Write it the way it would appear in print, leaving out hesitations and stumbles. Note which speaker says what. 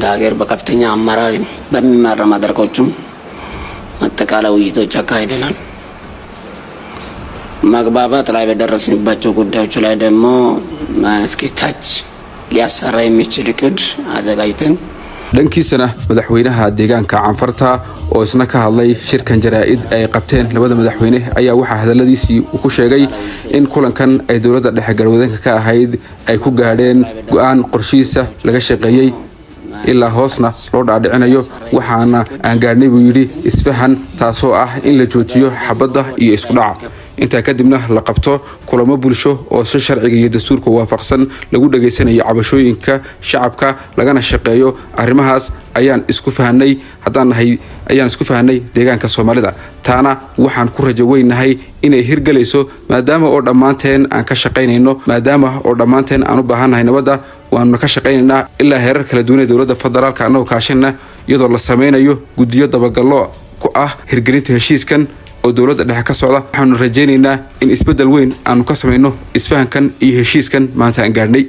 Speaker 1: ዳገር በከፍተኛ አመራር በሚመራ መድረኮችም አጠቃላይ ውይይቶች አካሂደናል። መግባባት ላይ በደረስንባቸው ጉዳዮች ላይ ደግሞ እስከታች ሊያሰራ የሚችል እቅድ አዘጋጅተን
Speaker 2: dhankiisana madaxweynaha deegaanka Canfarta oo isna ka hadlay shirkan jaraa'id ay qabteen labada madaxweyne ayaa waxa hadaladiisii uu ku sheegay in kulankan ay dawladda dhexe galwadanka ka ahayd ay ku gaadheen go'aan qorshiisa laga shaqeeyay ilaa hoosna loo dhaadhicinayo waxaana aan gaadhnay buu yiri isfahan taasoo ah in la joojiyo xabadda iyo isku dhaca inta kadibna la qabto kulamo bulsho oo si sharciga iyo dastuurka waafaqsan lagu dhageysanayo cabashooyinka shacabka lagana shaqeeyo arrimahaas ayaan isku fahanay deegaanka Soomaalida taana waxaan ku rajo weynahay inay hirgalayso maadaama oo dhamaanteen aan ka shaqeynayno maadaama oo dhamaanteen aan u baahanahay nabadda waanu ka shaqeynaynaa ilaa heerar kala duwan ee dawladda federaalka anoo kaashana iyadoo la sameeyo guddiyo dabagallo ku ah hirgelinta heshiiskan oo dawladda dhexe ka socda waxaanu rajaynaynaa in isbedel weyn aanu ka sameeyno isfahankan iyo heshiiskan maanta aan gaarnay